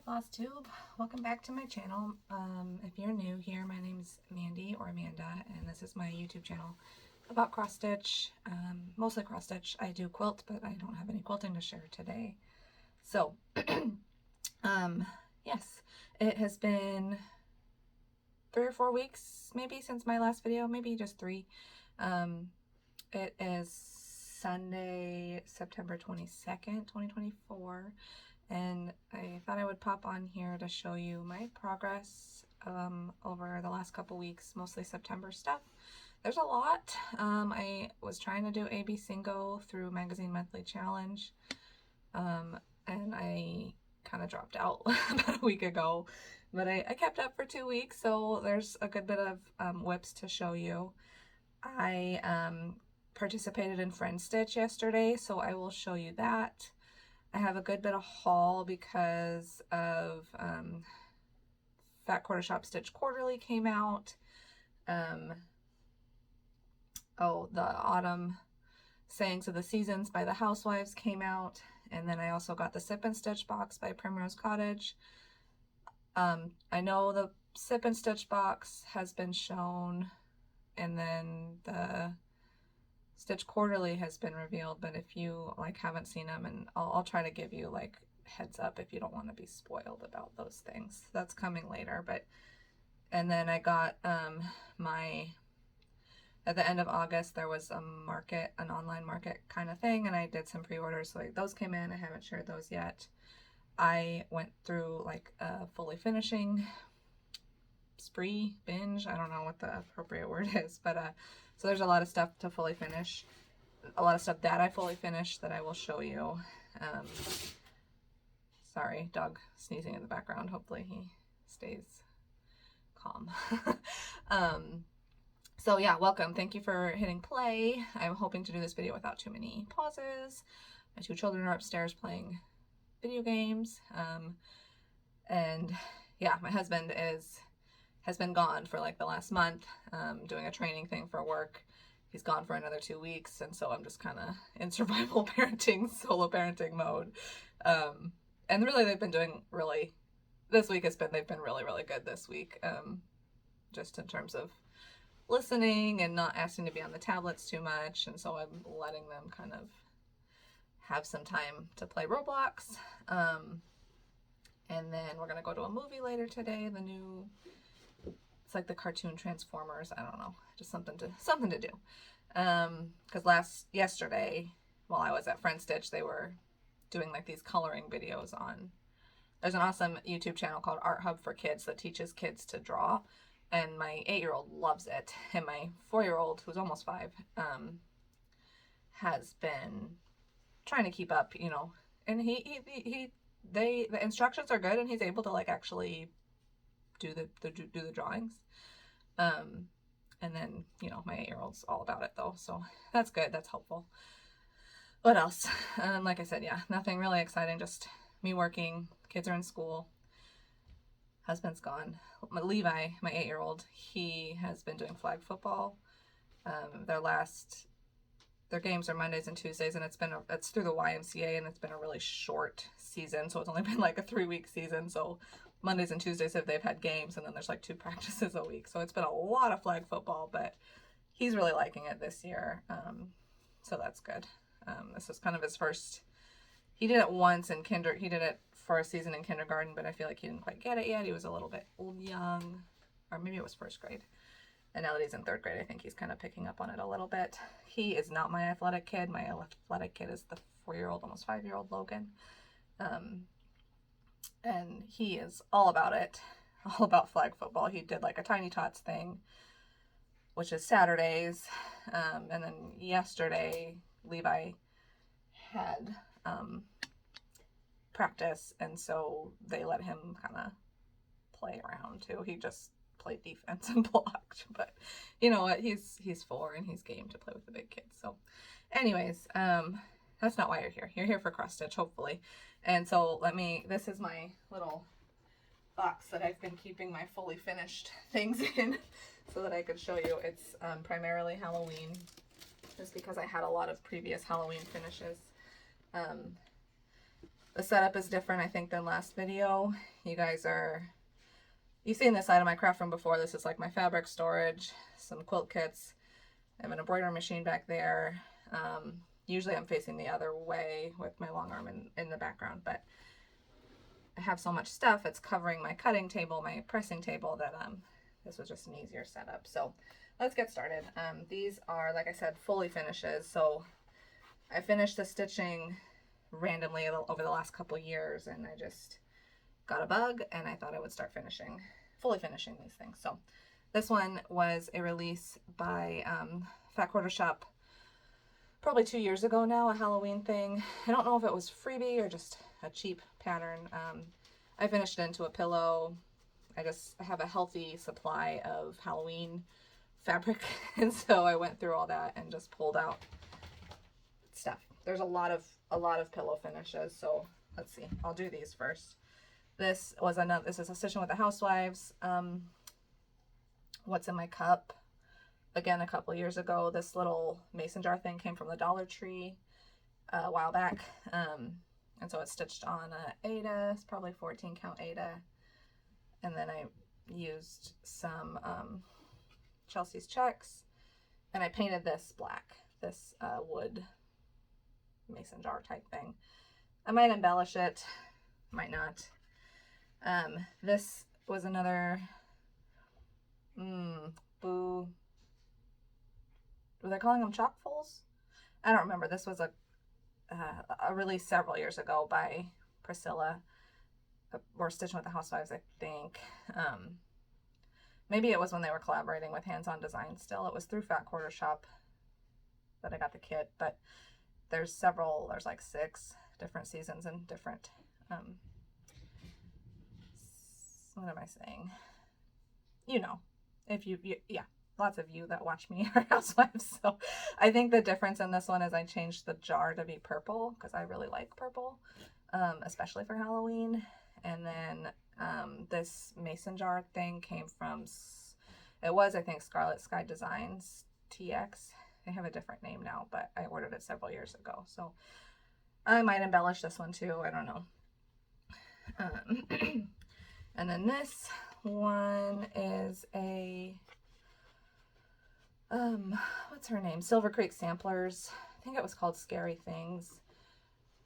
flosstube. Welcome back to my channel. If you're new here, my name's Mandy or Amanda, and this is my YouTube channel about cross stitch, mostly cross stitch. I do quilt, but I don't have any quilting to share today. So, yes, it has been 3 or 4 weeks maybe since my last video, maybe just 3. It is Sunday, September 22nd, 2024. And I thought I would pop on here to show you my progress over the last couple weeks, mostly September stuff. There's a lot. I was trying to do abcingo through Magazine Monthly Challenge, and I kind of dropped out about a week ago, but I kept up for 2 weeks, so there's a good bit of whips to show you. I participated in Friend Stitch yesterday, so I will show you that. I have a good bit of haul because of Fat Quarter Shop Stitch Quarterly came out. Oh, the Autumn Sayings of the Seasons by the Housewives came out. And then I also got the Sip and Stitch box by Primrose Cottage. I know the Sip and Stitch box has been shown, and then the Stitch Quarterly has been revealed, but if you haven't seen them, and I'll try to give you heads up if you don't want to be spoiled about those things. That's coming later. And then I got at the end of August there was an online market kind of thing, and I did some pre-orders, so those came in. I haven't shared those yet. I went through a fully finishing spree, binge, I don't know what the appropriate word is, but so there's a lot of stuff to fully finish, a lot of stuff that I fully finished that I will show you. Sorry, dog sneezing in the background. Hopefully he stays calm. So yeah, welcome. Thank you for hitting play. I'm hoping to do this video without too many pauses. My 2 children are upstairs playing video games. And yeah, my husband has been gone for the last month, doing a training thing for work. He's gone for another 2 weeks, and so I'm just kind of in survival parenting, solo parenting mode. And really they've been doing this week they've been really, really good this week, just in terms of listening and not asking to be on the tablets too much, and so I'm letting them kind of have some time to play Roblox. And then we're gonna go to a movie later today, it's like the cartoon Transformers. I don't know, just something to do. Because yesterday, while I was at Friend Stitch, they were doing these coloring videos on. There's an awesome YouTube channel called Art Hub for Kids that teaches kids to draw, and my 8-year-old loves it, and my 4-year-old, who's almost 5, has been trying to keep up, and the instructions are good, and he's able to actually do the drawings. And then, my 8-year-old's all about it though, so that's good, that's helpful. What else? Like I said, yeah, nothing really exciting, just me working, kids are in school, husband's gone. Levi, my 8-year-old, he has been doing flag football. Their games are Mondays and Tuesdays, and it's through the YMCA, and it's been a really short season, so it's only been a 3-week season, so Mondays and Tuesdays they've had games, and then there's 2 practices a week, so it's been a lot of flag football, but he's really liking it this year, so that's good. This is kind of his first. He did it once in he did it for a season in kindergarten, but I feel like he didn't quite get it yet. He was a little bit young, or maybe it was 1st grade. And now that he's in 3rd grade, I think he's kind of picking up on it a little bit. He is not my athletic kid. My athletic kid is the 4-year-old, almost 5-year-old Logan. And he is all about it, all about flag football. He did a Tiny Tots thing, which is Saturdays. And then yesterday, Levi had practice, and so they let him kind of play around too. He just played defense and blocked, but you know what, he's 4 and he's game to play with the big kids. So anyways, that's not why you're here for cross stitch, hopefully. And so this is my little box that I've been keeping my fully finished things in so that I could show you. It's primarily Halloween, just because I had a lot of previous Halloween finishes. The setup is different, I think, than last video. You've seen this side of my craft room before. This is like my fabric storage, some quilt kits. I have an embroidery machine back there. Usually I'm facing the other way with my long arm in the background, but I have so much stuff. It's covering my cutting table, my pressing table, that this was just an easier setup. So let's get started. These are, like I said, fully finishes. So I finished the stitching randomly over the last couple years, and I just got a bug and I thought I would start fully finishing these things. So this one was a release by Fat Quarter Shop probably 2 years ago now, a Halloween thing. I don't know if it was freebie or just a cheap pattern. I finished it into a pillow. I have a healthy supply of Halloween fabric, and so I went through all that and just pulled out stuff. There's a lot of pillow finishes, so let's see. I'll do these first. This is a Stitching with the Housewives. What's in my cup? Again, a couple years ago, this little mason jar thing came from the Dollar Tree a while back. And so it's stitched on a Aida. It's probably 14 count Aida. And then I used some Chelsea's checks, and I painted this black, this wood mason jar type thing. I might embellish it, might not. This was another boo. Were they calling them chalkfuls? I don't remember. This was a release several years ago by Priscilla, or Stitching with the Housewives, I think. Maybe it was when they were collaborating with Hands On Design still. It was through Fat Quarter Shop that I got the kit, but there's like 6 different seasons and different, what am I saying? Yeah, lots of you that watch me are housewives. So I think the difference in this one is I changed the jar to be purple because I really like purple, especially for Halloween. And then this mason jar thing came from, it was, I think, Scarlet Sky Designs TX. They have a different name now, but I ordered it several years ago. So I might embellish this one too. I don't know. And then this one is a, what's her name? Silver Creek Samplers. I think it was called Scary Things.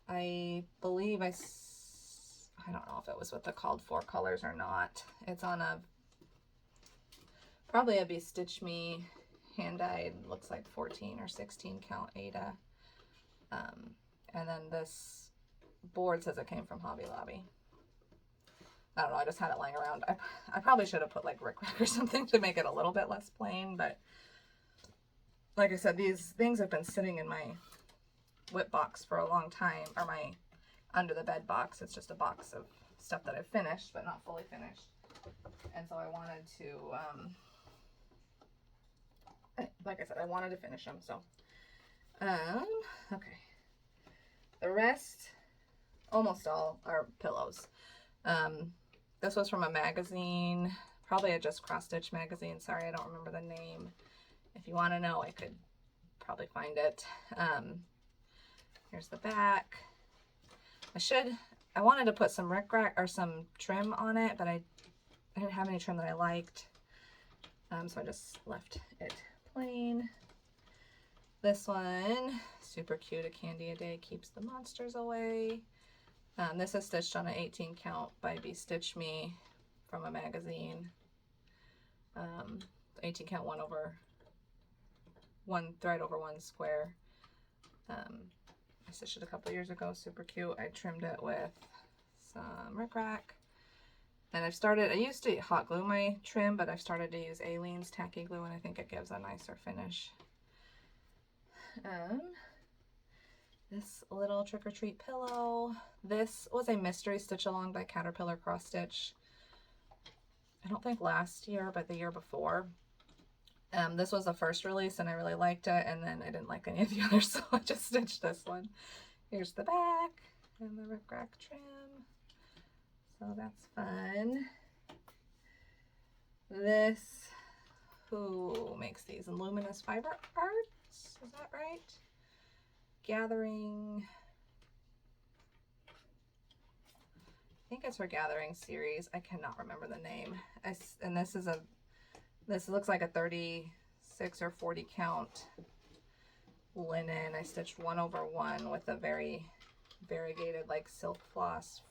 I believe I don't know if it was with the called for colors or not. It's on probably a Be Stitch Me hand dyed, looks like 14 or 16 count Aida. And then this board says it came from Hobby Lobby. I don't know, I just had it lying around. I probably should have put like rickrack or something to make it a little bit less plain, but like I said, these things have been sitting in my whip box for a long time, or my under the bed box. It's just a box of stuff that I've finished but not fully finished, and so I wanted to like I said, I wanted to finish them. So okay, the rest, almost all, are pillows. This was from a magazine, probably a Just Cross Stitch magazine. Sorry, I don't remember the name. If you want to know, I could probably find it. Here's the back. I wanted to put some rickrack or some trim on it, but I didn't have any trim that I liked. So I just left it plain. This one, super cute. A candy a day keeps the monsters away. This is stitched on an 18 count by Be Stitch Me from a magazine. 18 count, one thread over one square. I stitched it a couple years ago, super cute. I trimmed it with some rickrack. And I used to hot glue my trim, but I've started to use Aleene's tacky glue, and I think it gives a nicer finish. This little Trick or Treat pillow. This was a mystery stitch along by Caterpillar Cross Stitch. I don't think last year, but the year before. This was the first release and I really liked it, and then I didn't like any of the others, so I just stitched this one. Here's the back and the rickrack trim. So that's fun. This, who makes these? Luminous Fiber Arts, is that right? Gathering it's her Gathering series. I cannot remember the name. And this looks like a 36 or 40 count linen. I stitched 1/1 with a very variegated like silk floss.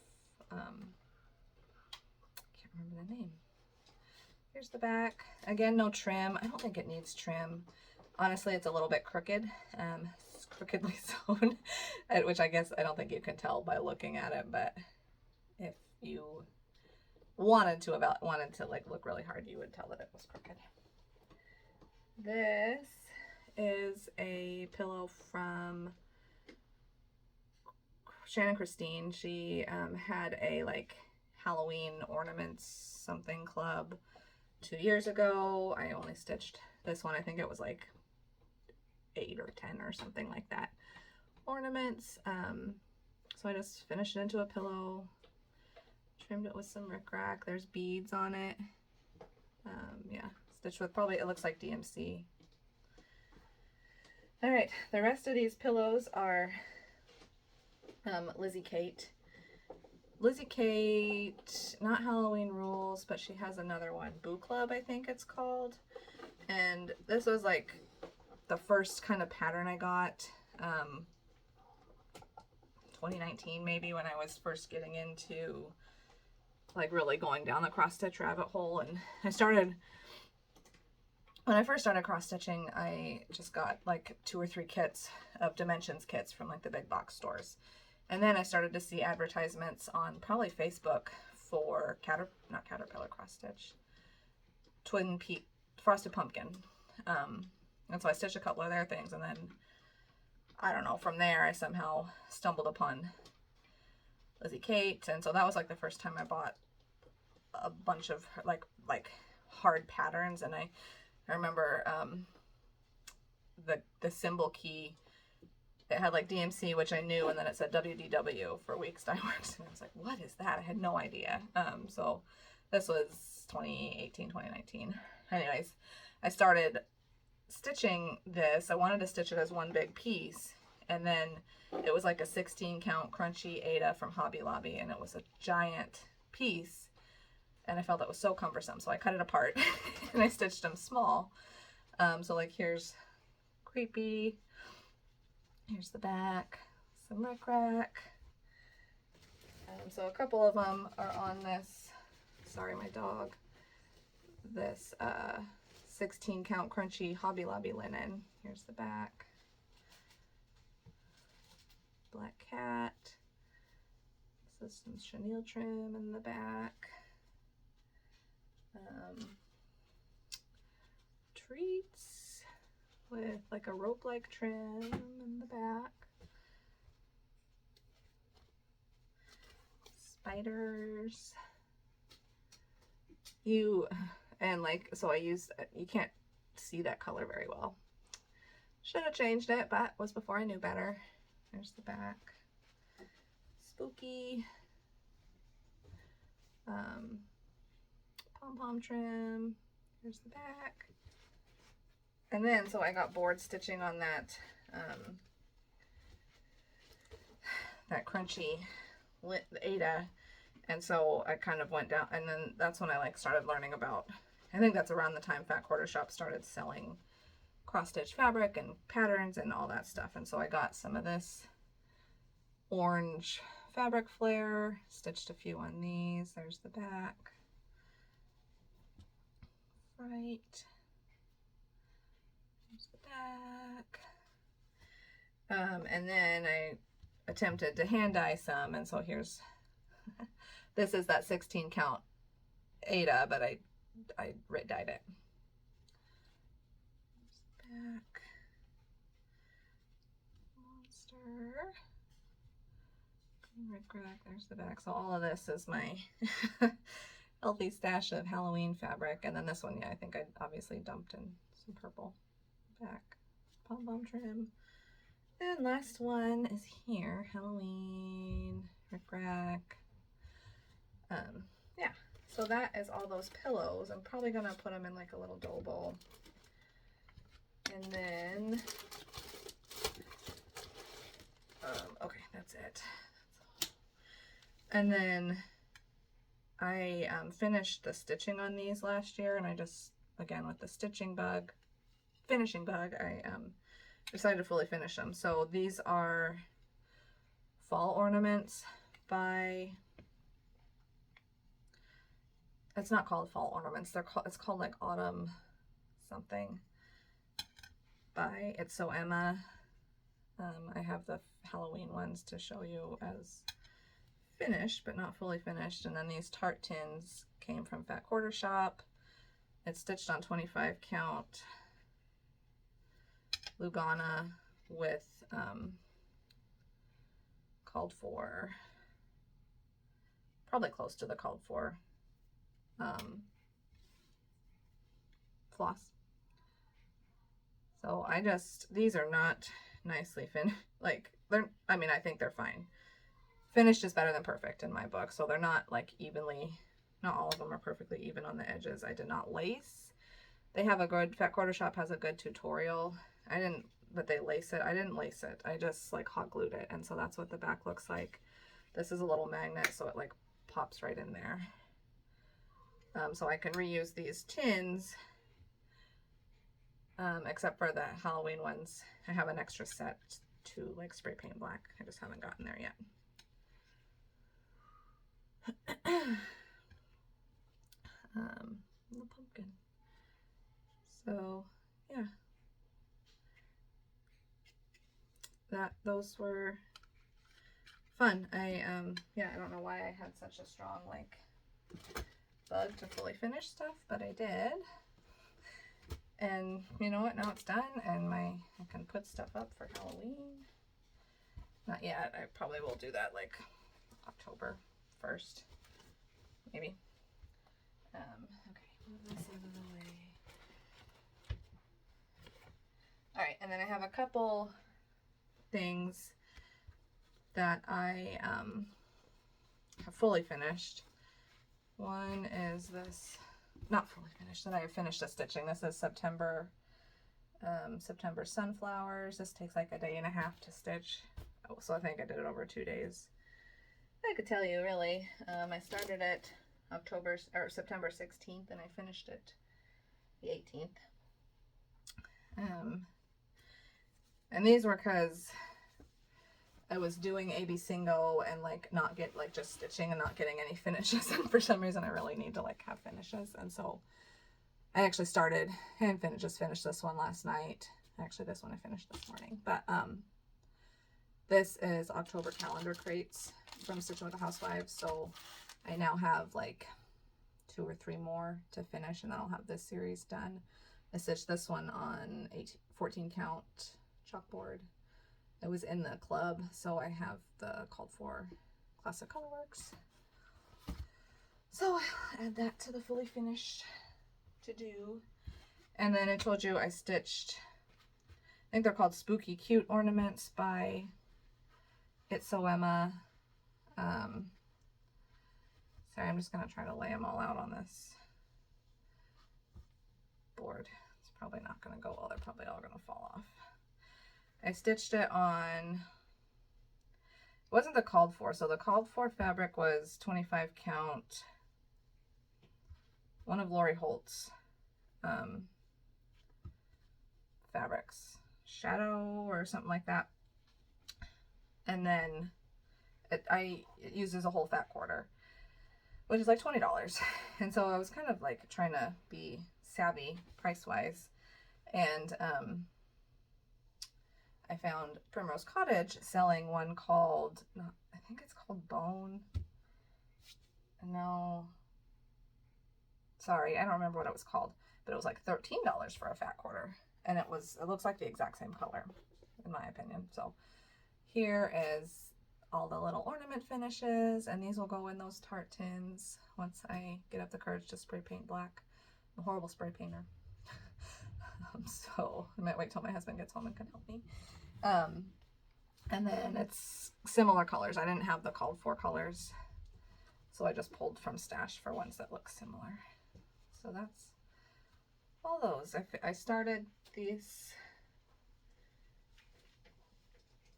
Can't remember the name. Here's the back. Again, no trim. I don't think it needs trim. Honestly, it's a little bit crooked. It's crookedly sewn, which I guess I don't think you can tell by looking at it, but if you wanted to like look really hard, you would tell that it was crooked. This is a pillow from Shannon Christine. She had a like Halloween ornaments something club 2 years ago. I only stitched this one. I think it was like 8 or 10 or something like that ornaments. So I just finished it into a pillow, trimmed it with some rickrack. There's beads on it. Yeah, stitched with probably, it looks like DMC. All right, the rest of these pillows are Lizzie Kate. Lizzie Kate, not Halloween Rules, but she has another one, Boo Club, I think it's called. And this was like the first kind of pattern I got, 2019 maybe, when I was first getting into like really going down the cross stitch rabbit hole. And when I first started cross stitching, I just got like 2 or 3 kits of dimensions kits from like the big box stores. And then I started to see advertisements on probably Facebook for not Caterpillar cross stitch, Twin Peak Frosted Pumpkin. And so I stitched a couple of their things, and then I don't know, from there I somehow stumbled upon Lizzie Kate, and so that was like the first time I bought a bunch of like hard patterns. And I remember the symbol key, it had like DMC, which I knew, and then it said WDW for Weeks Dye Works, and I was like, what is that? I had no idea. So this was 2018, 2019. Anyways, I started stitching this. I wanted to stitch it as one big piece, and then it was like a 16 count crunchy Ada from Hobby Lobby, and it was a giant piece, and I felt it was so cumbersome, so I cut it apart and I stitched them small. So like here's creepy, here's the back, some rickrack. So a couple of them are on this, sorry my dog, this 16 count crunchy Hobby Lobby linen. Here's the back. Black cat. This is some chenille trim in the back. Treats with like a rope-like trim in the back. Spiders. And like, so I used, you can't see that color very well. Should have changed it, but was before I knew better. There's the back. Spooky. Pom-pom trim. Here's the back. And then, so I got bored stitching on that, that crunchy Ada. And so I kind of went down, and then that's when I like started learning about, I think that's around the time Fat Quarter Shop started selling cross stitch fabric and patterns and all that stuff. And so I got some of this orange fabric flare, stitched a few on these. There's the back. Right. There's the back. And then I attempted to hand dye some, and so here's this is that 16 count Ada, but I writ dyed it. Back. Monster. Rickrack, there's the back. So all of this is my healthy stash of Halloween fabric. And then this one, yeah, I think I obviously dumped in some purple. Back. Pom-pom trim. And last one is here. Halloween, rickrack. Yeah, so that is all those pillows. I'm probably gonna put them in like a little dough bowl. And then, okay, that's it. And then I finished the stitching on these last year, and I just, again, with the finishing bug, I decided to fully finish them. So these are fall ornaments by, it's not called fall ornaments, it's called like autumn something by It's So Emma. I have the Halloween ones to show you as finished, but not fully finished. And then these tart tins came from Fat Quarter Shop. It's stitched on 25 count Lugana with called for, probably close to the called for floss. So these are not nicely finished. Like, I mean, I think they're fine. Finished is better than perfect in my book. So they're not like evenly, not all of them are perfectly even on the edges. I did not lace. They have a good, Fat Quarter Shop has a good tutorial. But they lace it. I didn't lace it. I just like hot glued it. And so that's what the back looks like. This is a little magnet, so it like pops right in there. So I can reuse these tins, except for the Halloween ones. I have an extra set to like spray paint black. I just haven't gotten there yet. The pumpkin. So yeah, those were fun. Yeah, I don't know why I had such a strong like bug to fully finish stuff, but I did. And you know what, now it's done, and I can put stuff up for Halloween. Not yet. I probably will do that like October 1st, maybe. Okay, move this out of the way. All right, and then I have a couple things that I have fully finished. One is this, not fully finished, that I have finished the stitching. This is September sunflowers. This takes like a day and a half to stitch. Oh, so I think I did it over 2 days. I could tell you really. I started it September 16th, and I finished it the 18th. And these were because I was doing abcingo and like just stitching and not getting any finishes. And for some reason I really need to like have finishes. And so I actually started and just finished this one last night. Actually, this one I finished this morning. But this is October calendar crates from Stitching with the Housewives. So I now have like 2 or 3 more to finish, and then I'll have this series done. I stitched this one on 14 count chalkboard. It was in the club, so I have the called for Classic Colorworks. So I'll add that to the fully finished to do. And then I told you I stitched, I think they're called Spooky Cute Ornaments by It's So Emma. Sorry, I'm just going to try to lay them all out on this board. It's probably not going to go well. They're probably all going to fall off. I stitched it on, it wasn't the called for, so the called for fabric was 25 count, one of Lori Holt's fabrics, Shadow or something like that. And then it uses a whole fat quarter, which is like $20. And so I was kind of like trying to be savvy price-wise. And I found Primrose Cottage selling one called, I think it's called Bone. No, sorry, I don't remember what it was called, but it was like $13 for a fat quarter. And it looks like the exact same color, in my opinion. So here is all the little ornament finishes, and these will go in those tart tins once I get up the courage to spray paint black. I'm a horrible spray painter. So I might wait till my husband gets home and can help me. And then it's similar colors. I didn't have the called for colors, so I just pulled from stash for ones that look similar. So that's all those. I started these,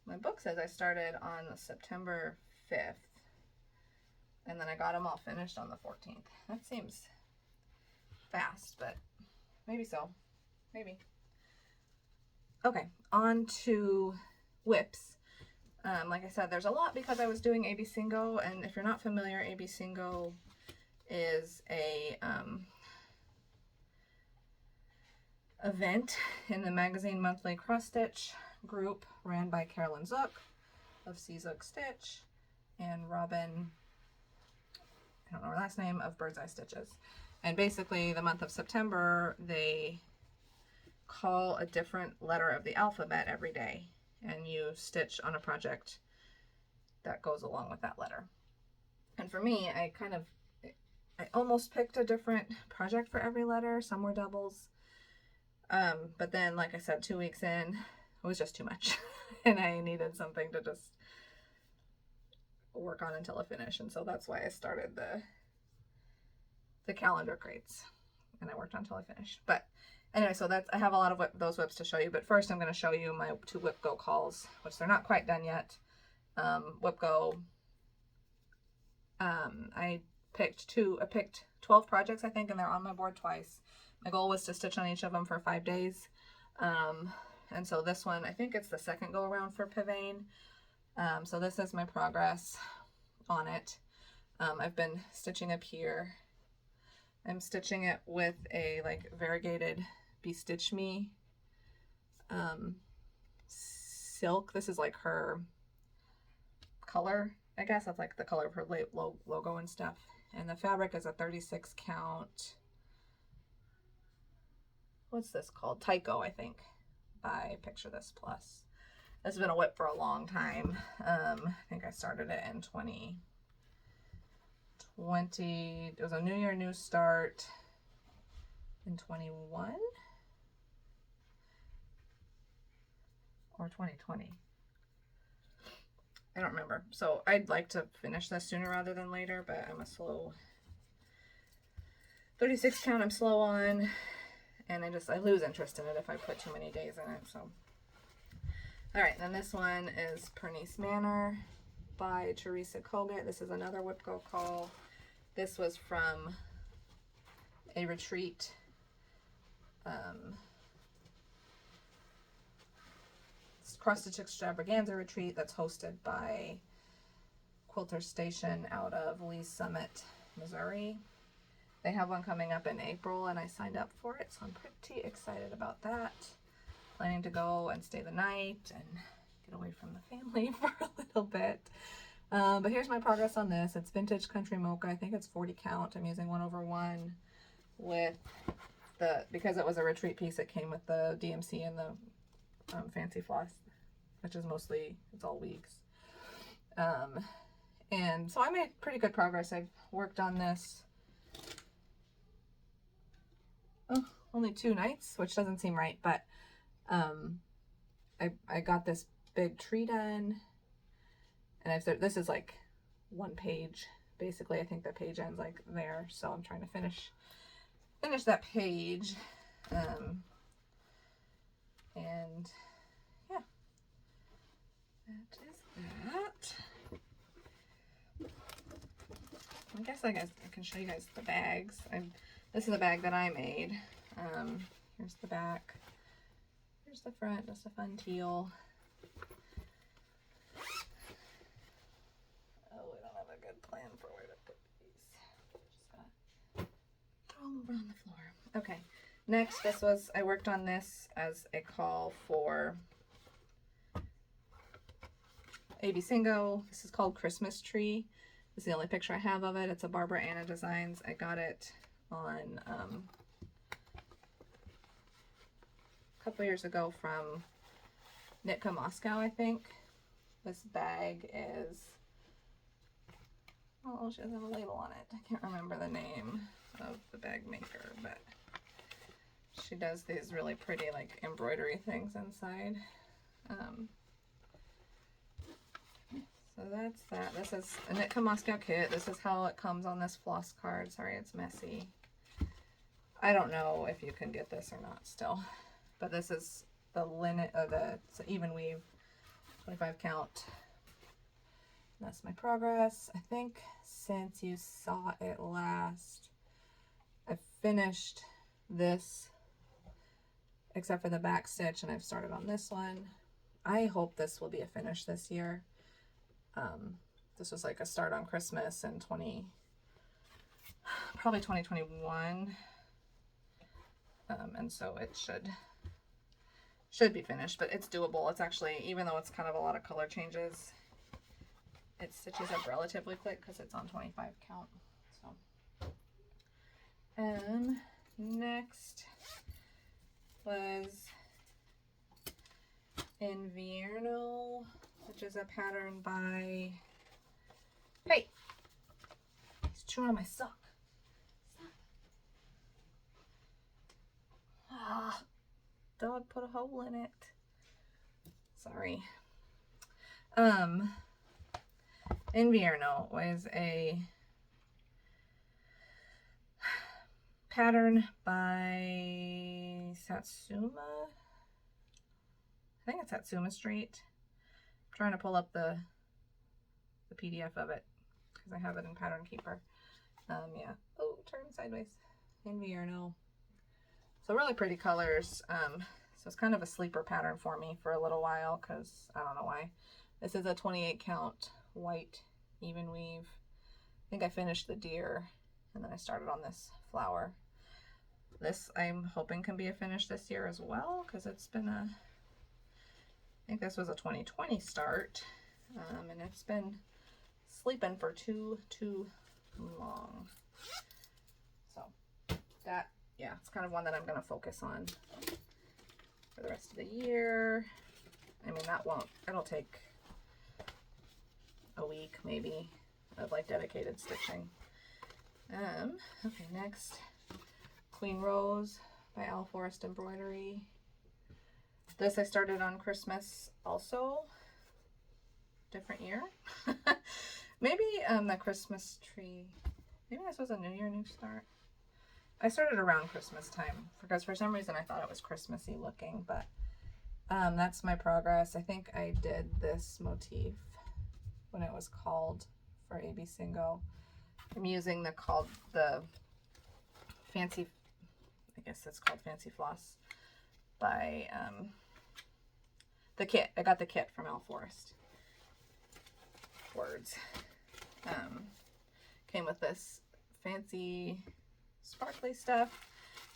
my book says I started on September 5th. And then I got them all finished on the 14th. That seems fast, but maybe so. Maybe. Okay, on to whips. Like I said, there's a lot because I was doing abcingo, and if you're not familiar, abcingo is a event in the magazine Monthly Cross Stitch group ran by Carolyn Zook of C Zook Stitch and Robin, I don't know her last name, of Bird's Eye Stitches. And basically the month of September, they call a different letter of the alphabet every day, and you stitch on a project that goes along with that letter. And for me, I almost picked a different project for every letter. Some were doubles. But then, like I said, 2 weeks in, it was just too much. And I needed something to just work on until I finish. And so that's why I started the calendar crates. And I worked on until I finished. But anyway, so I have a lot of those whips to show you. But first I'm going to show you my 2 Whip Go calls, which they're not quite done yet. Whip Go, I picked 12 projects, I think, and they're on my board twice. My goal was to stitch on each of them for 5 days. And so this one, I think it's the second go around for Pavane. So this is my progress on it. I've been stitching up here. I'm stitching it with a like variegated Bestitch Me silk. This is like her color, I guess. That's like the color of her logo and stuff. And the fabric is a 36 count. What's this called? Tyco, I think, by Picture This Plus. This has been a whip for a long time. I think I started it in 2020. It was a New Year, New Start in 21 or 2020. I don't remember. So I'd like to finish this sooner rather than later, but I'm a slow 36 count. I'm slow on. And I lose interest in it if I put too many days in it, so. All right, then this one is Pernice Manor by Teresa Kogut. This is another Whip Go call. This was from a retreat. Cross Stitch Extravaganza retreat that's hosted by Quilter Station out of Lee's Summit, Missouri. They have one coming up in April, and I signed up for it, so I'm pretty excited about that. Planning to go and stay the night and get away from the family for a little bit. But here's my progress on this. It's Vintage Country Mocha. I think it's 40 count. I'm using 1/1 with because it was a retreat piece, it came with the DMC and the fancy floss, which is it's all weeks. And so I made pretty good progress. I've worked on this only 2 nights, which doesn't seem right, but I got this big tree done, and this is like 1 page basically. I think the page ends like there, so I'm trying to finish that page. And yeah, that is that. I guess I can show you guys the bags. This is a bag that I made. Here's the back. Here's the front, just a fun teal. Oh, we don't have a good plan for where to put these. Just gotta throw them over on the floor. Okay, next, I worked on this as a call for abcingo. This is called Christmas Tree. This is the only picture I have of it. It's a Barbara Anna Designs. I got it on a couple years ago from Nitka Moscow, I think. This bag is, oh, she doesn't have a label on it. I can't remember the name of the bag maker, but she does these really pretty like embroidery things inside. So that's that. This is a Nitka Moscow kit. This is how it comes on this floss card. Sorry, it's messy. I don't know if you can get this or not still, but this is the linen, it's an even weave, 25 count That's my progress. I think since you saw it last, I finished this except for the back stitch, and I've started on this one. I hope this will be a finish this year. This was like a start on Christmas in probably 2021. And so it should be finished, but it's doable. It's actually, even though it's kind of a lot of color changes, it stitches up relatively quick because it's on 25 count. So, next was Invierno, which is a pattern by, hey, he's chewing on my sock. Ah, dog put a hole in it. Sorry. Invierno was a pattern by Satsuma. I think it's Satsuma Street. I'm trying to pull up the PDF of it because I have it in Pattern Keeper. Yeah. Oh, turn sideways. Invierno. So really pretty colors. So it's kind of a sleeper pattern for me for a little while because I don't know why. This is a 28 count white even weave. I think I finished the deer and then I started on this flower. This I'm hoping can be a finish this year as well because it's been I think this was a 2020 start, and it's been sleeping for too long. So that, yeah, it's kind of one that I'm going to focus on for the rest of the year. I mean, it'll take a week maybe of like dedicated stitching. Okay, next, Queen Rose by Al Forest Embroidery. This I started on Christmas also. Different year. Maybe the Christmas tree. Maybe this was a New Year, New Start. I started around Christmas time because for some reason I thought it was Christmassy looking, but that's my progress. I think I did this motif when it was called for abcingo. I'm using the fancy, I guess it's called Fancy Floss by the kit. I got the kit from Al Forest. Words. Came with this fancy sparkly stuff.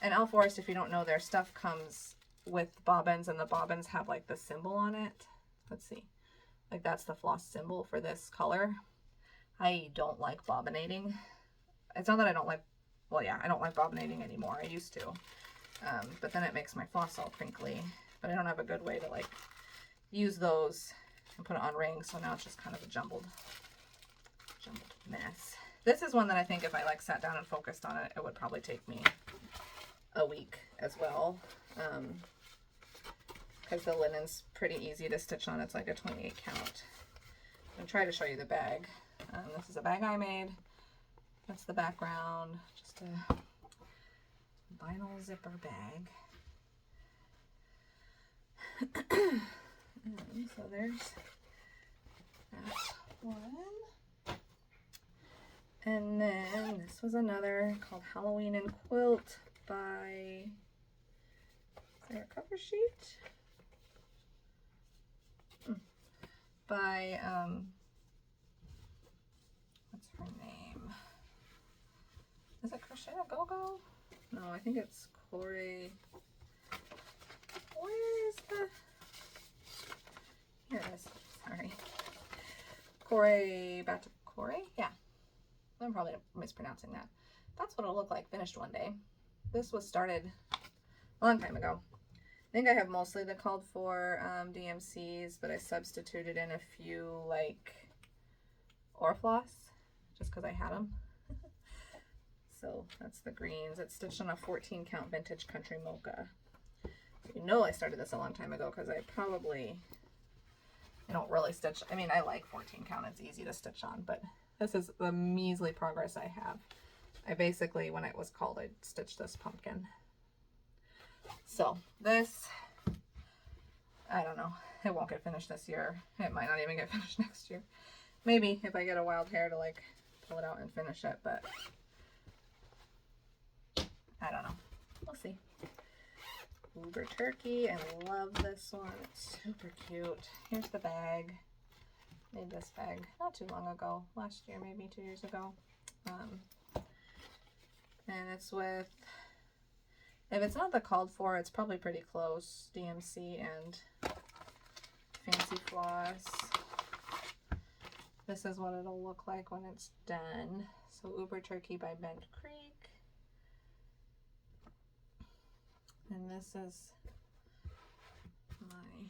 And Al Forest, if you don't know, their stuff comes with bobbins, and the bobbins have like the symbol on it. Let's see. Like that's the floss symbol for this color. I don't like bobbinating. It's not that I don't like, well, yeah, I don't like bobbinating anymore. I used to. But then it makes my floss all crinkly. But I don't have a good way to like use those and put it on rings, so now it's just kind of a jumbled mess. This is one that I think if I like sat down and focused on it, it would probably take me a week as well. Because the linen's pretty easy to stitch on. It's like a 28 count. I'm going to try to show you the bag. This is a bag I made. That's the background. Just a vinyl zipper bag. So there's that one. And then this was another called Halloween and Quilt by, is there a cover sheet? By, what's her name? Is it Crochet a Go-Go? No, I think it's Corey. Where is the, here it is, sorry. Corey Batacore? Yeah. I'm probably mispronouncing that. That's what it'll look like finished one day. This was started a long time ago. I think I have mostly the called for DMCs, but I substituted in a few like Orfloss just because I had them. So that's the greens. It's stitched on a 14 count vintage country mocha. You know I started this a long time ago because I don't really stitch. I mean, I like 14 count. It's easy to stitch on, but this is the measly progress I have. I basically, when it was called, I stitched this pumpkin. So this, I don't know. It won't get finished this year. It might not even get finished next year. Maybe if I get a wild hair to like pull it out and finish it, but I don't know. We'll see. Uber Turkey. I love this one. It's super cute. Here's the bag. Made this bag not too long ago. Last year, maybe 2 years ago. And it's with, if it's not the called for, it's probably pretty close. DMC and Fancy Floss. This is what it'll look like when it's done. So Uber Turkey by Bent Creek. And this is my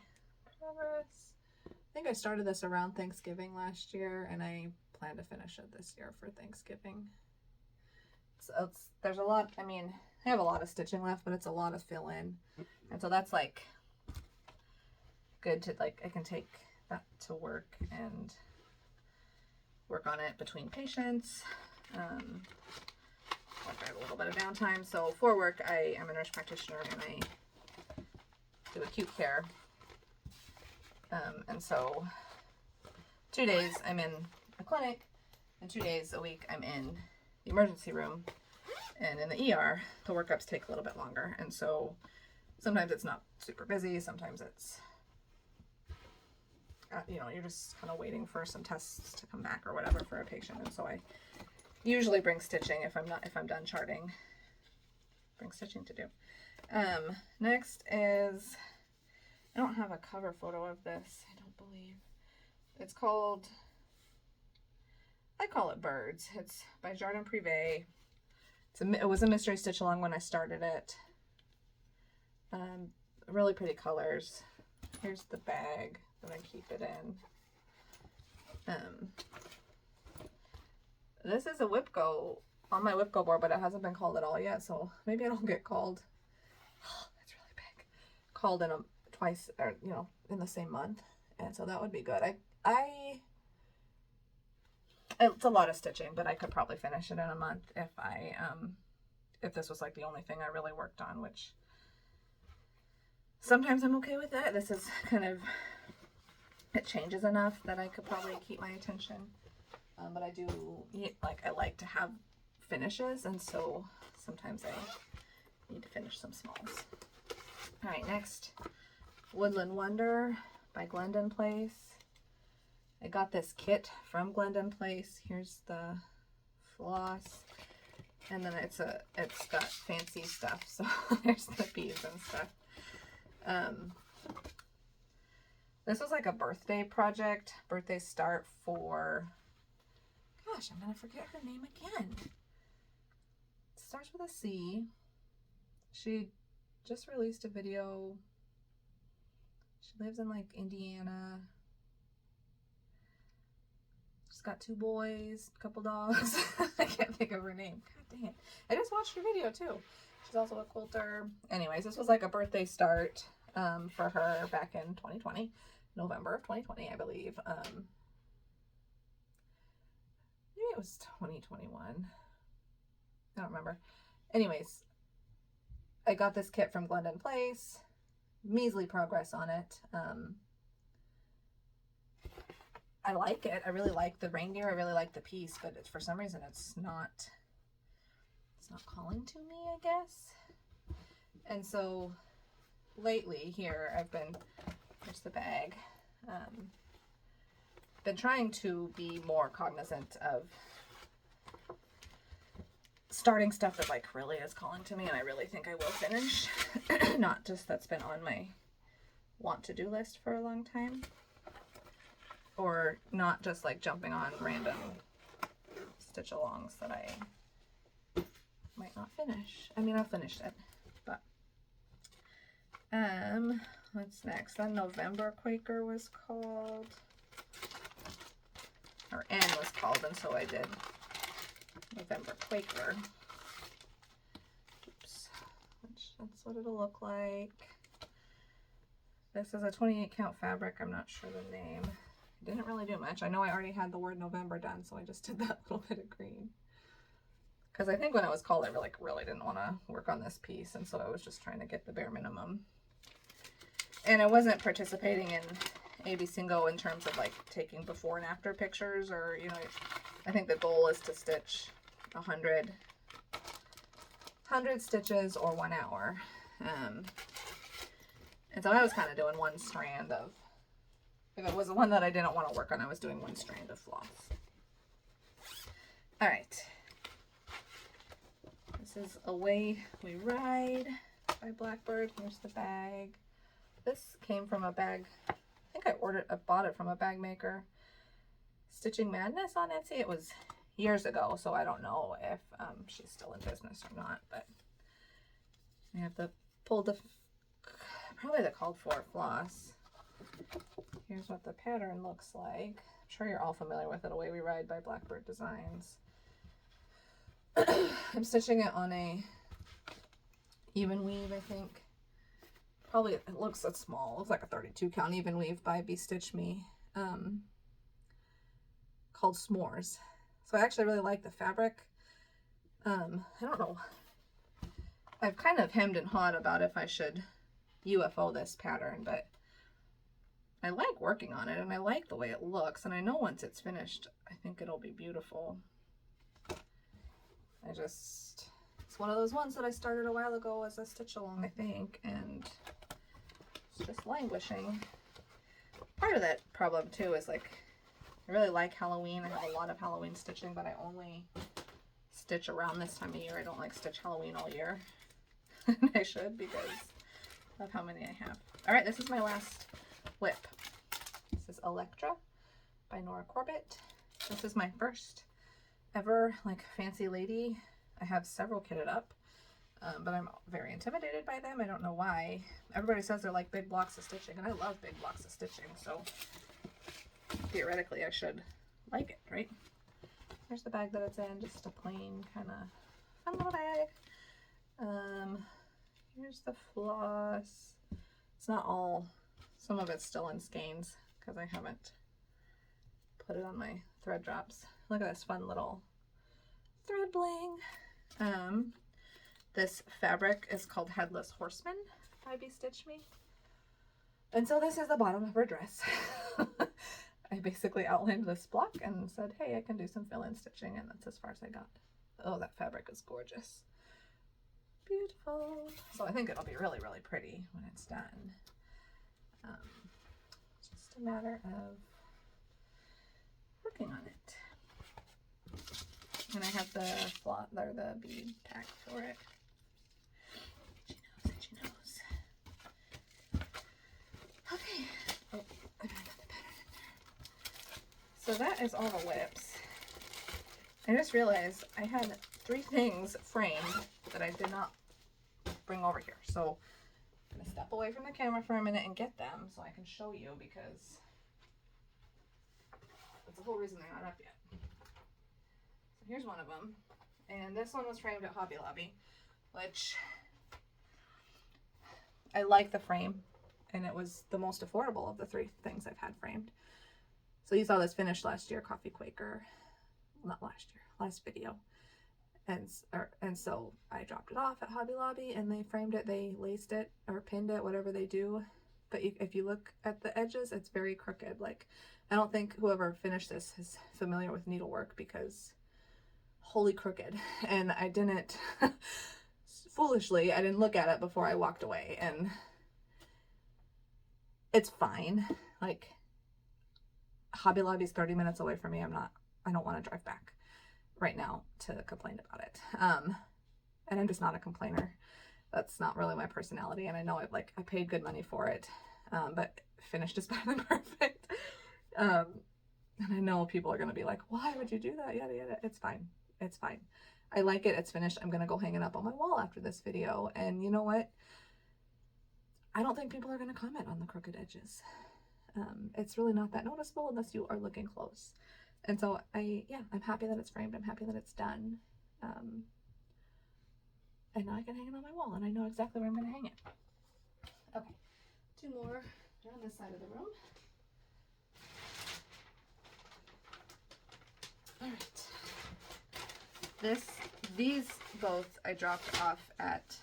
progress. I think I started this around Thanksgiving last year, and I plan to finish it this year for Thanksgiving. So there's a lot, I mean, I have a lot of stitching left, but it's a lot of fill in. And so that's like good to like, I can take that to work and work on it between patients. Like I have a little bit of downtime. So for work, I am a nurse practitioner and I do acute care. And so 2 days I'm in a clinic and 2 days a week I'm in the emergency room, and in the ER, the workups take a little bit longer. And so sometimes it's not super busy. Sometimes it's, you know, you're just kind of waiting for some tests to come back or whatever for a patient. And so I usually bring stitching if I'm done charting. Bring stitching to do. Next is, I don't have a cover photo of this, I don't believe. It's called, I call it Birds. It's by Jardin Privé. It was a mystery stitch along when I started it. Really pretty colors. Here's the bag that I keep it in. This is a Whipco on my Whipco board, but it hasn't been called at all yet, so maybe it'll get called. Oh, that's really big. Called in twice, or you know, in the same month, and so that would be good. It's a lot of stitching, but I could probably finish it in a month if this was like the only thing I really worked on, which sometimes I'm okay with that. This is kind of, it changes enough that I could probably keep my attention. But I do, I like to have finishes, and so sometimes I need to finish some smalls. All right, next, Woodland Wonder by Glendon Place. I got this kit from Glendon Place. Here's the floss, and then it's got fancy stuff. So there's the beads and stuff. This was like a birthday project, birthday start for, gosh, I'm gonna forget her name again. It starts with a C. She just released a video. She lives in like Indiana. She's got 2 boys, a couple dogs. I can't think of her name. God dang it. I just watched her video too. She's also a quilter. Anyways, this was like a birthday start for her back in 2020. November of 2020, I believe. Maybe it was 2021. I don't remember. Anyways, I got this kit from Glendon Place. Measly progress on it. I like it. I really like the reindeer. I really like the piece, but for some reason it's not calling to me, I guess. And so lately here I've been, here's the bag, been trying to be more cognizant of starting stuff that like really is calling to me, and I really think I will finish. Not just that's been on my want to do list for a long time, or not just like jumping on random stitch alongs that I might not finish. I mean, I'll finish it, but what's next? Then November Quaker was called, or N was called, and so I did November Quaker. Oops. That's what it'll look like. This is a 28 count fabric. I'm not sure the name. Didn't really do much. I know I already had the word November done, so I just did that little bit of green. Because I think when it was called, I really didn't want to work on this piece, and so I was just trying to get the bare minimum. And I wasn't participating in abcingo in terms of like taking before and after pictures, or, you know, I think the goal is to stitch 100 stitches or 1 hour. And so I was kind of doing one strand of, if it was the one that I didn't want to work on, I was doing one strand of floss. All right. This is Away We Ride by Blackbird. Here's the bag. This came from a bag, I think I bought it from a bag maker. Stitching Madness on Etsy. It was years ago, so I don't know if she's still in business or not, but I have the probably the called for floss. Here's what the pattern looks like. I'm sure you're all familiar with it. Away We Ride by Blackbird Designs. I'm stitching it on a even weave, I think. Probably, it looks small. It looks like a 32 count even weave by Be Stitch Me, called S'mores. So I actually really like the fabric. I don't know. I've kind of hemmed and hawed about if I should UFO this pattern, but I like working on it and I like the way it looks, and I know once it's finished, I think it'll be beautiful. It's one of those ones that I started a while ago as a stitch along, I think, and it's just languishing. Part of that problem too is like, I really like Halloween. I have a lot of Halloween stitching, but I only stitch around this time of year. I don't like stitch Halloween all year. And I should, because of how many I have. All right, this is my last whip. This is Electra by Nora Corbett. This is my first ever like fancy lady. I have several kitted up, but I'm very intimidated by them. I don't know why. Everybody says they're like big blocks of stitching, and I love big blocks of stitching, so theoretically I should like it, right? Here's the bag that it's in, just a plain kind of fun little bag. Here's the floss. It's not all, some of it's still in skeins because I haven't put it on my thread drops. Look at this fun little thread bling. This fabric is called Headless Horseman by Be Stitch Me. And so this is the bottom of her dress. I basically outlined this block and said, hey, I can do some fill-in stitching, and that's as far as I got. Oh, that fabric is gorgeous. Beautiful. So I think it'll be really, really pretty when it's done. Just a matter of working on it. And I have the bead pack for it. She knows. Okay. Oh, I got another pattern in there. So that is all the whips. I just realized I had 3 things framed that I did not bring over here. So I'm going to step away from the camera for a minute and get them so I can show you, because that's the whole reason they're not up yet. So here's one of them. And this one was framed at Hobby Lobby, which I like the frame, and it was the most affordable of the 3 things I've had framed. So you saw this finished last year, Coffee Quaker, not last year, last video. And so I dropped it off at Hobby Lobby, and they framed it, they laced it or pinned it, whatever they do. But if you look at the edges, it's very crooked. Like, I don't think whoever finished this is familiar with needlework, because holy crooked. And I didn't, foolishly, I didn't look at it before I walked away, and it's fine. Like, Hobby Lobby's 30 minutes away from me. I don't want to drive back right now to complain about it. And I'm just not a complainer. That's not really my personality. And I know I paid good money for it, but finished is better than perfect. And I know people are going to be like, why would you do that? Yada, yada. It's fine. It's fine. I like it. It's finished. I'm going to go hang it up on my wall after this video. And you know what? I don't think people are going to comment on the crooked edges. It's really not that noticeable unless you are looking close. And so I'm happy that it's framed. I'm happy that it's done. And now I can hang it on my wall, and I know exactly where I'm going to hang it. Okay, 2 more on this side of the room. All right. These both I dropped off at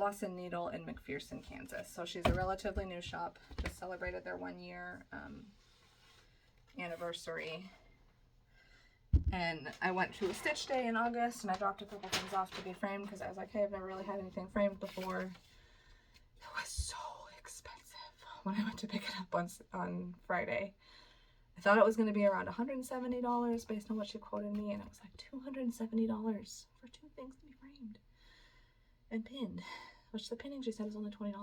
Floss and Needle in McPherson, Kansas. So she's a relatively new shop. Just celebrated their 1-year anniversary. And I went to a stitch day in August, and I dropped a couple things off to be framed because I was like, hey, I've never really had anything framed before. It was so expensive when I went to pick it up on Friday. I thought it was going to be around $170 based on what she quoted me, and it was like $270 for 2 things to be framed and pinned, which the pinning she said is only $20.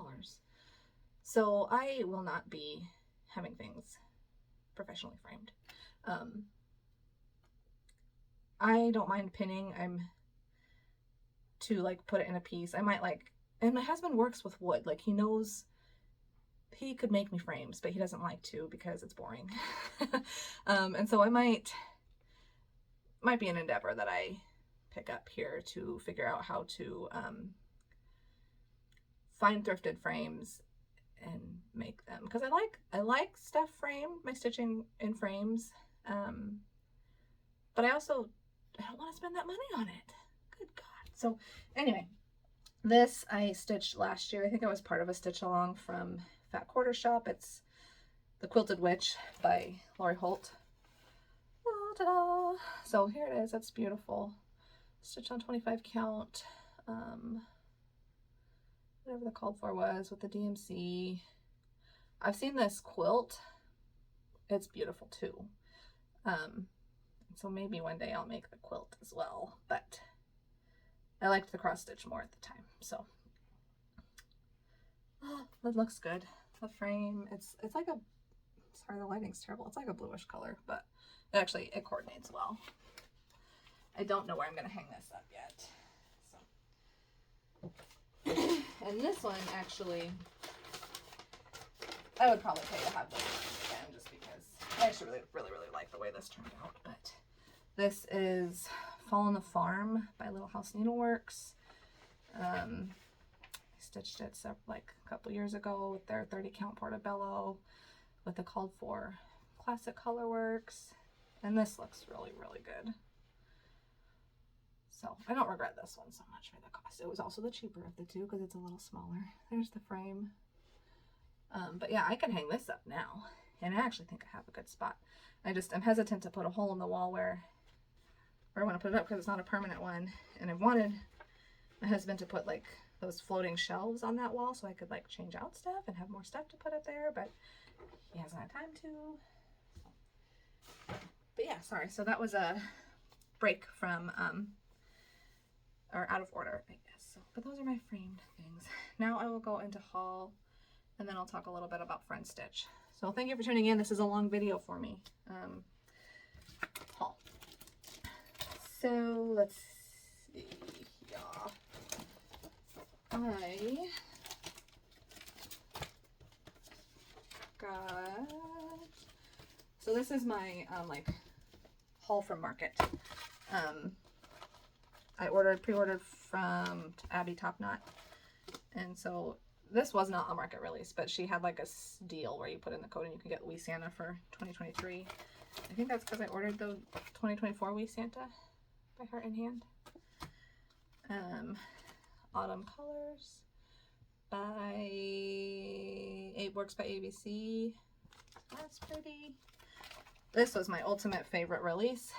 So I will not be having things professionally framed. I don't mind pinning. I'm to like put it in a piece. I might like, and my husband works with wood. Like he knows he could make me frames, but he doesn't like to because it's boring. And so I might be an endeavor that I pick up here to figure out how to find thrifted frames and make them, because I like stuff framed, my stitching in frames, but I don't want to spend that money on it. Good God. So anyway, this I stitched last year. I think I was part of a stitch along from Fat Quarter Shop. It's The Quilted Witch by Lori Holt. Oh, ta-da! So here it is. It's beautiful. Stitch on 25 count. Whatever the called for was with the DMC. I've seen this quilt. It's beautiful too. So maybe one day I'll make the quilt as well, but I liked the cross stitch more at the time. So it looks good. The frame, it's like a, sorry, the lighting's terrible. It's like a bluish color, but it coordinates well. I don't know where I'm going to hang this up yet. So. And this one, actually, I would probably pay to have this again, just because I actually really like the way this turned out. But this is Fall on the Farm by Little House Needleworks. I stitched it like a couple years ago with their 30 count portobello with the called for classic colorworks, and this looks really good. So I don't regret this one so much for the cost. It was also the cheaper of the two because it's a little smaller. There's the frame. But yeah, I can hang this up now, and I actually think I have a good spot. I'm hesitant to put a hole in the wall where I want to put it up because it's not a permanent one, and I wanted my husband to put like those floating shelves on that wall so I could like change out stuff and have more stuff to put up there, but he hasn't had time to. But yeah, sorry. So that was a break from or out of order, I guess. So, but those are my framed things. Now I will go into haul, and then I'll talk a little bit about front stitch. So thank you for tuning in. This is a long video for me. Haul. So let's see. Yeah. I got, so this is my like haul from Market. I pre-ordered from Abby Topknot, and so this was not a Market release, but she had like a deal where you put in the code and you can get Wee Santa for 2023. I think that's because I ordered the 2024 Wee Santa by Heart in Hand. Autumn Colors by 8 Works by ABC. That's pretty. This was my ultimate favorite release,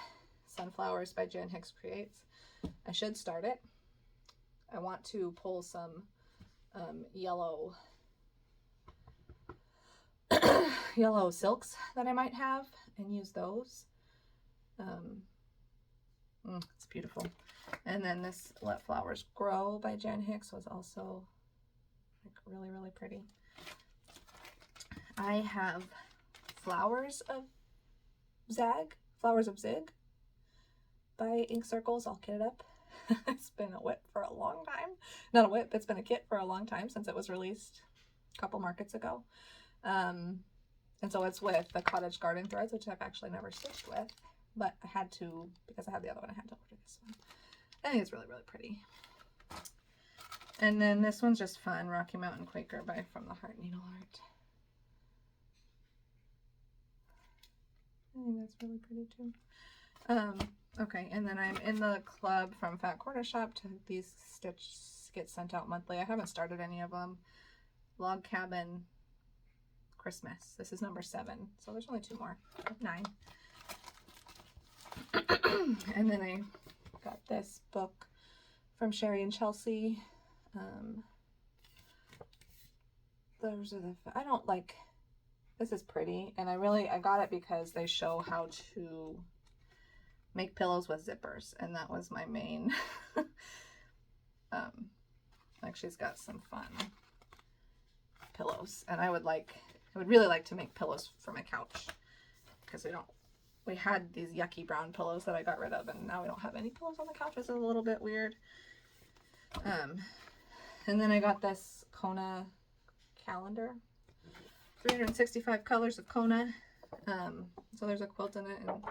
Sunflowers by Jen Hicks Creates. I should start it. I want to pull some yellow silks that I might have and use those. It's beautiful. And then this Let Flowers Grow by Jen Hicks was also like really pretty. I have Flowers of Zig by Ink Circles. I'll kit it up. It's been a whip for a long time. Not a whip, it's been a kit for a long time since it was released a couple markets ago. And so it's with the Cottage Garden threads, which I've actually never stitched with, but I had to, because I had the other one, I had to order this one. I think it's really pretty. And then this one's just fun, Rocky Mountain Quaker by From the Heart Needle Art. I think that's really pretty too. Okay, and then I'm in the club from Fat Quarter Shop to these get sent out monthly. I haven't started any of them. Log Cabin Christmas. This is number 7. So there's only 2 more. 9. And then I got this book from Sherry and Chelsea. Those are the, I don't like, this is pretty, and I got it because they show how to make pillows with zippers, and that was my main. Like, she's got some fun pillows, and I would really like to make pillows for my couch, because we had these yucky brown pillows that I got rid of, and now we don't have any pillows on the couch, which is a little bit weird. And then I got this Kona calendar, 365 colors of Kona. So there's a quilt in it, and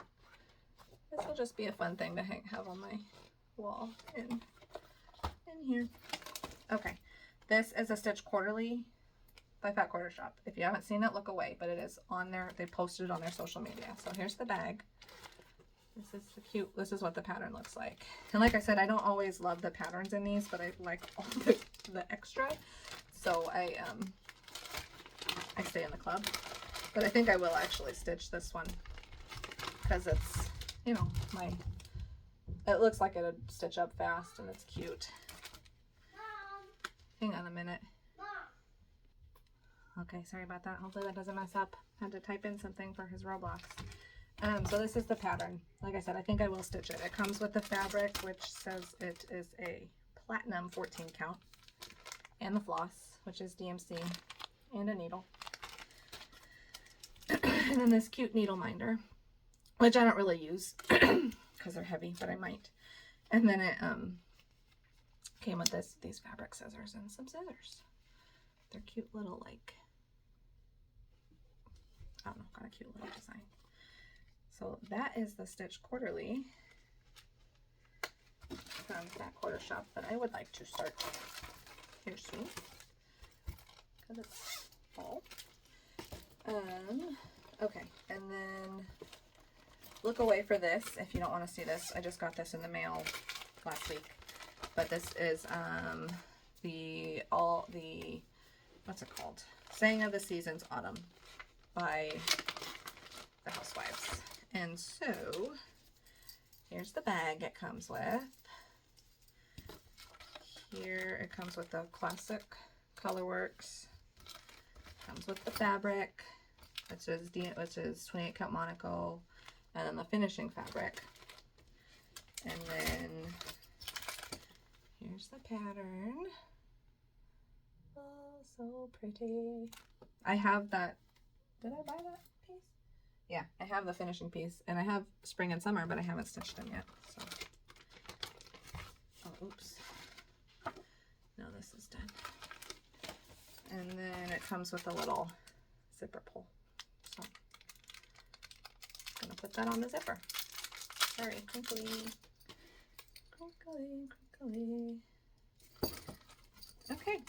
this will just be a fun thing to have on my wall in here. Okay, this is a Stitch Quarterly by Fat Quarter Shop. If you haven't seen it, look away, but it is on there. They posted it on their social media. So here's the bag. This is what the pattern looks like. And like I said, I don't always love the patterns in these, but I like all the extra. So I stay in the club. But I think I will actually stitch this one, because it's, you know, it looks like it'll stitch up fast, and it's cute. Hang on a minute. Okay, sorry about that. Hopefully that doesn't mess up. I had to type in something for his Roblox. So this is the pattern. Like I said, I think I will stitch it. It comes with the fabric, which says it is a platinum 14 count, and the floss, which is DMC, and a needle. And then this cute needle minder, which I don't really use because they're heavy, but I might. And then it came with these fabric scissors and some scissors. They're cute little, like, I don't know, got a cute little design. So that is the Stitch Quarterly from Fat Quarter Shop that I would like to start here soon, because it's fall. Okay, and then look away for this if you don't want to see this. I just got this in the mail last week, but this is what's it called? Saying of the Seasons Autumn by the Housewives. And so here's the bag it comes with. Here it comes with the classic Colorworks. Comes with the fabric, which is 28 count Monaco, and then the finishing fabric. And then here's the pattern. Oh, so pretty. I have that. Did I buy that piece? Yeah, I have the finishing piece, and I have spring and summer, but I haven't stitched them yet. So, oh, oops. No, this is done. And then it comes with a little zipper pull. So, I'm gonna put that on the zipper. Sorry, crinkly, crinkly, crinkly. Okay.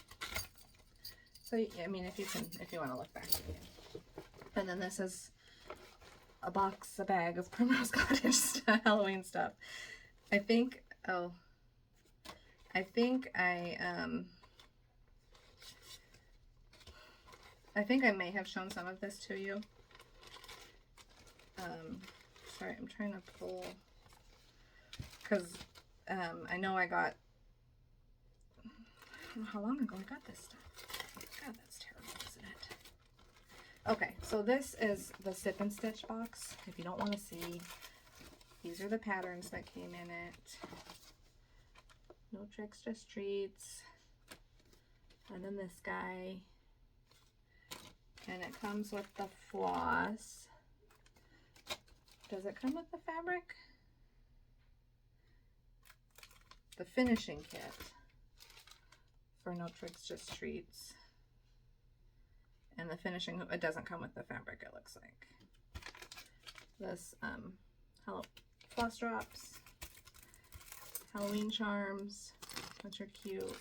So, I mean, if you want to look back, you can. And then this is a bag of Primrose Cottage Halloween stuff. I think I may have shown some of this to you. Sorry, I'm trying to pull, because I know I don't know how long ago I got this stuff. God, that's terrible, isn't it? Okay, so this is the Sip and Stitch box. If you don't want to see, these are the patterns that came in it. No Tricks, Just Treats. And then this guy. And it comes with the floss. Does it come with the fabric? The finishing kit for No Tricks, Just Treats. And the finishing, it doesn't come with the fabric, it looks like. This Hello floss drops, Halloween charms, which are cute.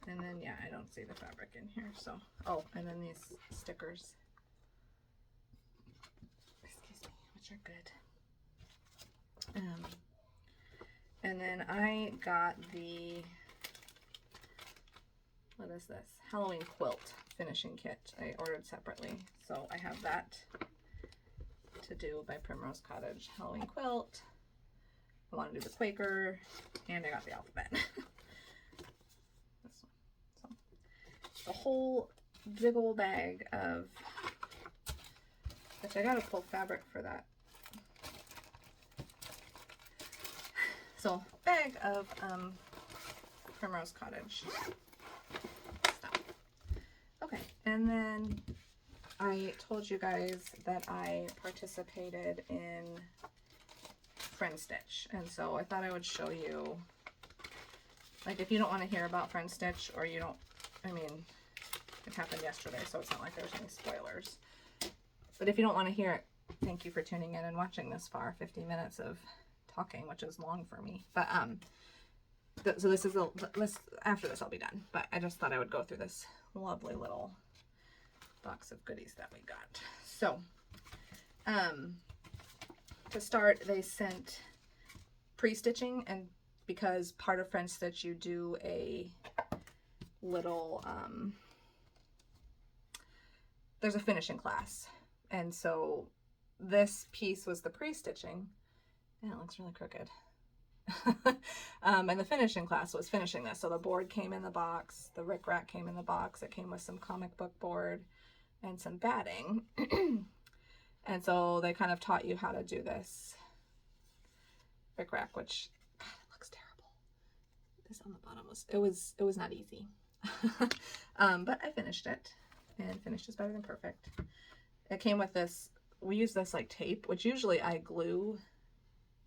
And then, yeah, I don't see the fabric in here, so. Oh, and then these stickers. Excuse me, which are good. And then I got the, what is this? Halloween quilt finishing kit I ordered separately. So I have that to do by Primrose Cottage. Halloween quilt. I want to do the Quaker, and I got the alphabet. This one. So a whole big old bag of, which I gotta pull fabric for that. So bag of Primrose Cottage stuff. Okay, and then I told you guys that I participated in Friend Stitch, and so I thought I would show you, like, if you don't want to hear about Friend Stitch, or you don't, I mean, it happened yesterday, so it's not like there's any spoilers, but if you don't want to hear it, thank you for tuning in and watching this far. 50 minutes of talking, which is long for me, but so this is after this I'll be done, but I just thought I would go through this lovely little box of goodies that we got. So to start, they sent pre-stitching, and because part of Friend Stitch you do a little there's a finishing class, and so this piece was the pre-stitching. Yeah, it looks really crooked. And the finishing class was finishing this. So the board came in the box, the rickrack came in the box, it came with some comic book board and some batting. And so they kind of taught you how to do this rickrack, which, God, it looks terrible. This on the bottom it was not easy. But I finished it, and finished is better than perfect. It came with this, we use this like tape, which usually I glue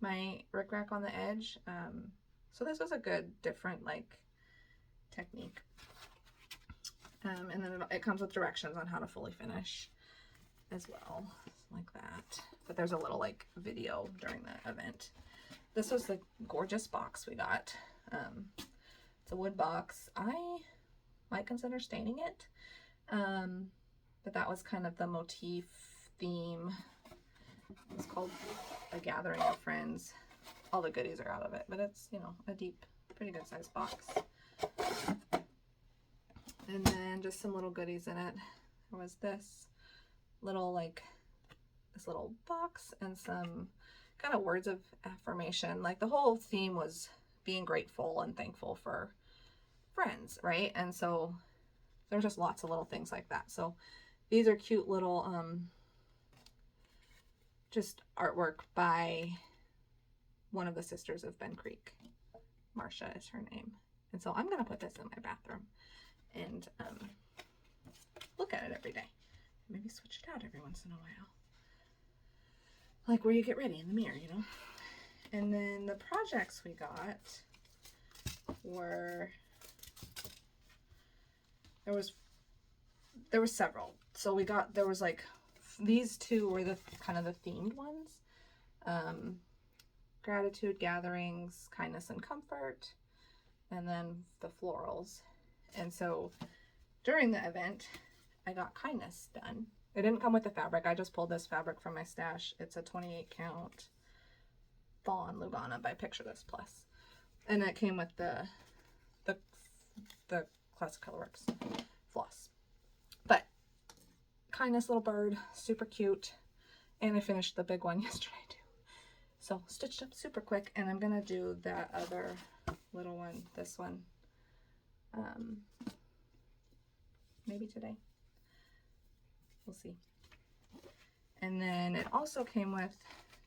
my rickrack on the edge. So this was a good, different like technique. And then it comes with directions on how to fully finish as well, like that. But there's a little like video during the event. This was the gorgeous box we got. It's a wood box. I might consider staining it, but that was kind of the motif theme. It's called A Gathering of Friends. All the goodies are out of it, but it's, you know, a deep, pretty good sized box. And then just some little goodies in it. There was this little, like, this little box and some kind of words of affirmation. Like, the whole theme was being grateful and thankful for friends, right? And so there's just lots of little things like that. So these are cute little just artwork by one of the sisters of Ben Creek. Marcia is her name. And so I'm gonna put this in my bathroom and look at it every day. Maybe switch it out every once in a while, like where you get ready in the mirror, you know. And then the projects we got were, there was several. So we got, there was like, these two were the kind of the themed ones. Gratitude, gatherings, kindness and comfort, and then the florals. And so during the event, I got kindness done. It didn't come with the fabric. I just pulled this fabric from my stash. It's a 28 count Fawn Lugana by Picture This Plus. And it came with the Classic Colorworks floss. But kindness little bird, super cute. And I finished the big one yesterday too. So stitched up super quick, and I'm gonna do that other little one, this one, maybe today. We'll see. And then it also came with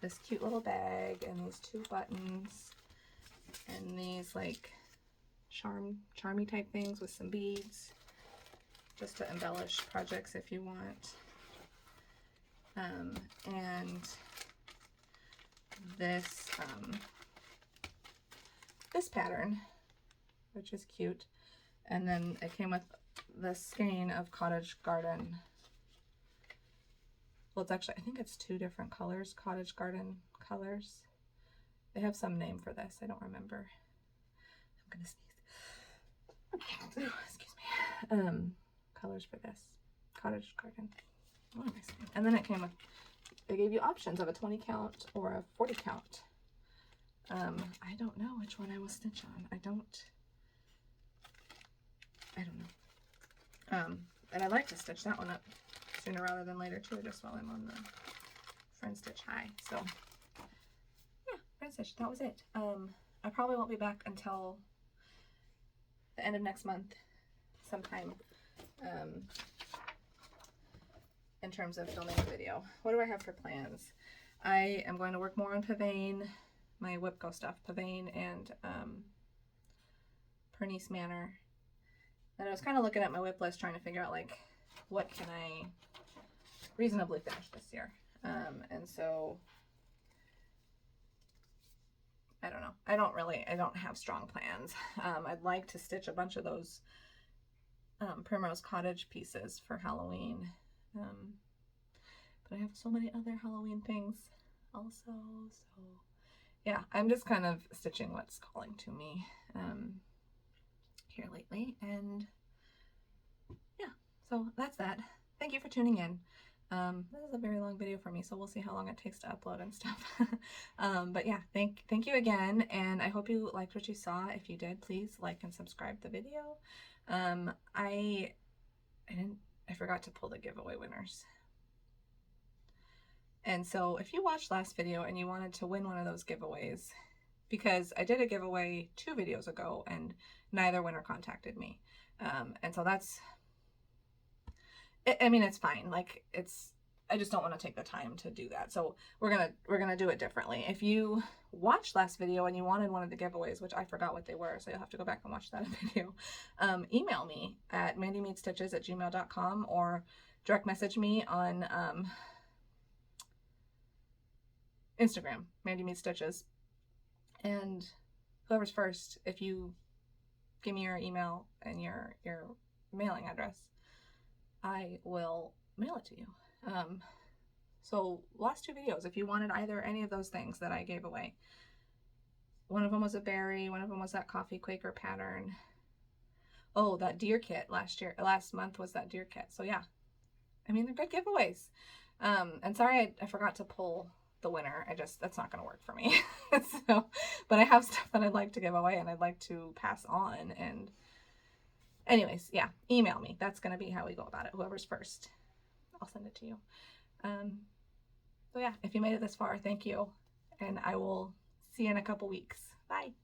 this cute little bag and these 2 buttons and these like charmy type things with some beads, just to embellish projects if you want. And this this pattern, which is cute. And then it came with the skein of Cottage Garden. Well, it's actually, I think it's 2 different colors, Cottage Garden colors. They have some name for this, I don't remember. I'm gonna sneeze. Excuse me. Colors for this, Cottage Garden. What am I saying? And then it came with, they gave you options of a 20 count or a 40 count I don't know which one I will stitch on. I don't know. And I'd like to stitch that one up sooner rather than later too, just while I'm on the front stitch high. So yeah, front stitch, that was it. I probably won't be back until the end of next month sometime, in terms of filming a video. What do I have for plans? I am going to work more on Pavane, my Whipco stuff, Pavane and Pernice Manor. And I was kind of looking at my whip list trying to figure out like what can I reasonably finish this year. And so I don't know. I don't have strong plans. I'd like to stitch a bunch of those Primrose Cottage pieces for Halloween. But I have so many other Halloween things also. So yeah, I'm just kind of stitching what's calling to me here lately. And yeah, so that's that. Thank you for tuning in. This is a very long video for me, so we'll see how long it takes to upload and stuff. But yeah, thank you again, and I hope you liked what you saw. If you did, please like and subscribe the video. I forgot to pull the giveaway winners. And so if you watched last video and you wanted to win one of those giveaways, because I did a giveaway 2 videos ago and neither winner contacted me. And so that's, I mean, it's fine. Like I just don't want to take the time to do that. So we're going to do it differently. If you watched last video and you wanted one of the giveaways, which I forgot what they were, so you'll have to go back and watch that video, email me at mandymeetstitches@gmail.com or direct message me on, Instagram, mandymeetstitches. And whoever's first, if you give me your email and your mailing address, I will mail it to you. So last 2 videos, if you wanted either any of those things that I gave away, one of them was a berry, one of them was that coffee Quaker pattern. Oh, that deer kit last month was that deer kit. So yeah, I mean, they're good giveaways. And sorry, I forgot to pull the winner. That's not going to work for me. So, but I have stuff that I'd like to give away and I'd like to pass on. And anyways, yeah, email me. That's going to be how we go about it. Whoever's first, I'll send it to you. So yeah, if you made it this far, thank you. And I will see you in a couple weeks. Bye.